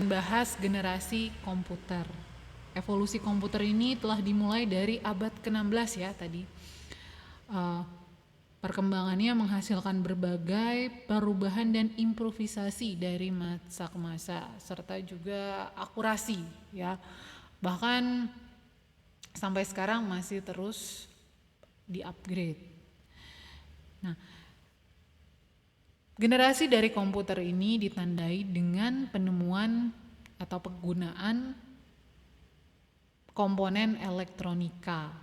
bahas generasi komputer. Evolusi komputer ini telah dimulai dari abad ke-16 ya tadi. Perkembangannya menghasilkan berbagai perubahan dan improvisasi dari masa ke masa, serta juga akurasi ya. Bahkan sampai sekarang masih terus di-upgrade. Nah, generasi dari komputer ini ditandai dengan penemuan atau penggunaan komponen elektronika.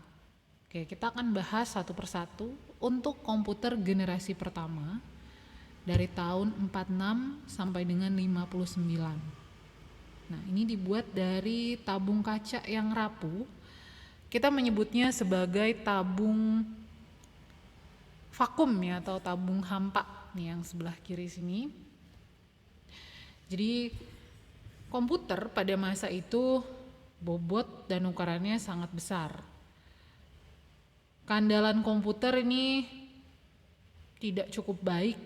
Oke, kita akan bahas satu persatu untuk komputer generasi pertama dari tahun 46 sampai dengan 59. Nah, ini dibuat dari tabung kaca yang rapuh. Kita menyebutnya sebagai tabung vakum ya, atau tabung hampa nih yang sebelah kiri sini. Jadi komputer pada masa itu bobot dan ukurannya sangat besar. Keandalan komputer ini tidak cukup baik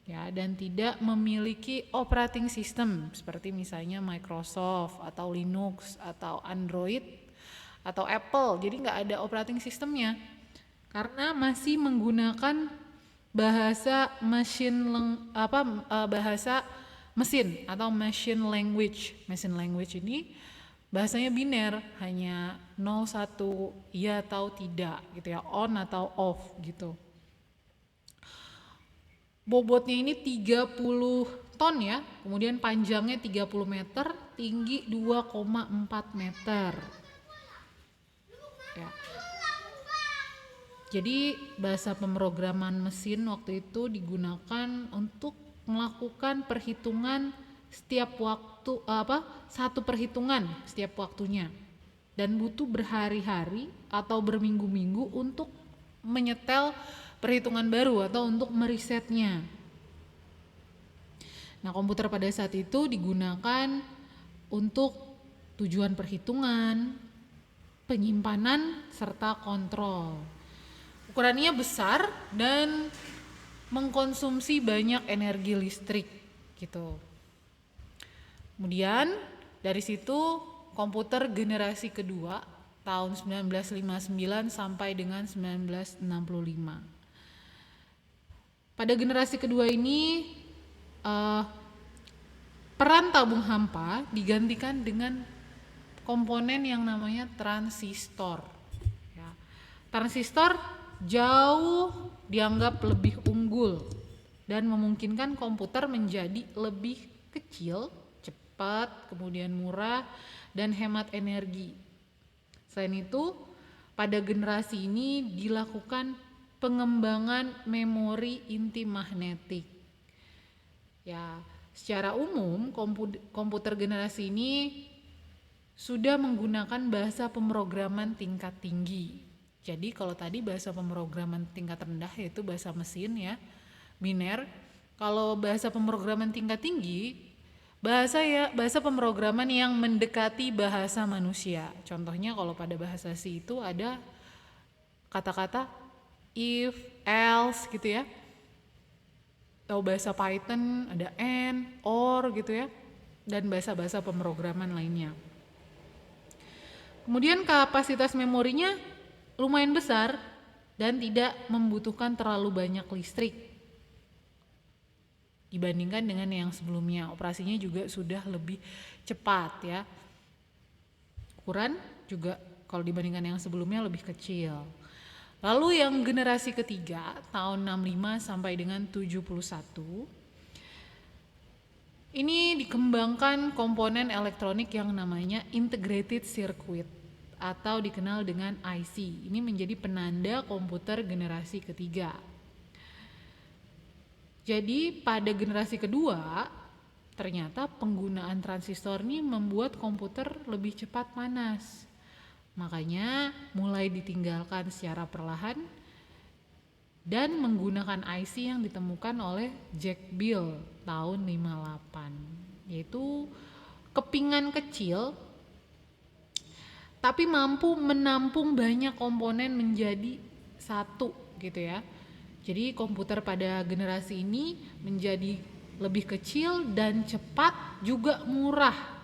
ya, dan tidak memiliki operating system seperti misalnya Microsoft atau Linux atau Android atau Apple. Jadi nggak ada operating systemnya karena masih menggunakan bahasa bahasa mesin atau machine language. Machine language ini bahasanya biner, hanya 0 1 iya atau tidak gitu ya, on atau off gitu. Bobotnya ini 30 ton ya, kemudian panjangnya 30 meter, tinggi 2,4 meter. Ya. Jadi bahasa pemrograman mesin waktu itu digunakan untuk melakukan perhitungan setiap waktu satu perhitungan setiap waktunya, dan butuh berhari-hari atau berminggu-minggu untuk menyetel perhitungan baru atau untuk merisetnya. Nah, komputer pada saat itu digunakan untuk tujuan perhitungan, penyimpanan, serta kontrol. Ukurannya besar dan mengkonsumsi banyak energi listrik gitu. Kemudian dari situ komputer generasi kedua tahun 1959 sampai dengan 1965. Pada generasi kedua ini peran tabung hampa digantikan dengan komponen yang namanya transistor. Ya. Transistor jauh dianggap lebih unggul dan memungkinkan komputer menjadi lebih kecil, cepat, kemudian murah, dan hemat energi. Selain itu, pada generasi ini dilakukan pengembangan memori inti magnetik. Ya, secara umum komputer generasi ini sudah menggunakan bahasa pemrograman tingkat tinggi. Jadi kalau tadi bahasa pemrograman tingkat rendah yaitu bahasa mesin ya, biner. Kalau bahasa pemrograman tingkat tinggi, bahasa pemrograman yang mendekati bahasa manusia. Contohnya kalau pada bahasa C itu ada kata-kata if, else gitu ya. Atau bahasa Python ada and, or gitu ya. Dan bahasa-bahasa pemrograman lainnya. Kemudian kapasitas memorinya lumayan besar dan tidak membutuhkan terlalu banyak listrik dibandingkan dengan yang sebelumnya. Operasinya juga sudah lebih cepat ya. Ukuran juga kalau dibandingkan yang sebelumnya lebih kecil. Lalu yang generasi ketiga tahun 65 sampai dengan 71, ini dikembangkan komponen elektronik yang namanya integrated circuit atau dikenal dengan IC. Ini menjadi penanda komputer generasi ketiga. Jadi pada generasi kedua ternyata penggunaan transistor ini membuat komputer lebih cepat panas. Makanya mulai ditinggalkan secara perlahan dan menggunakan IC yang ditemukan oleh Jack Bill tahun 58, yaitu kepingan kecil tapi mampu menampung banyak komponen menjadi satu gitu ya. Jadi komputer pada generasi ini menjadi lebih kecil dan cepat juga murah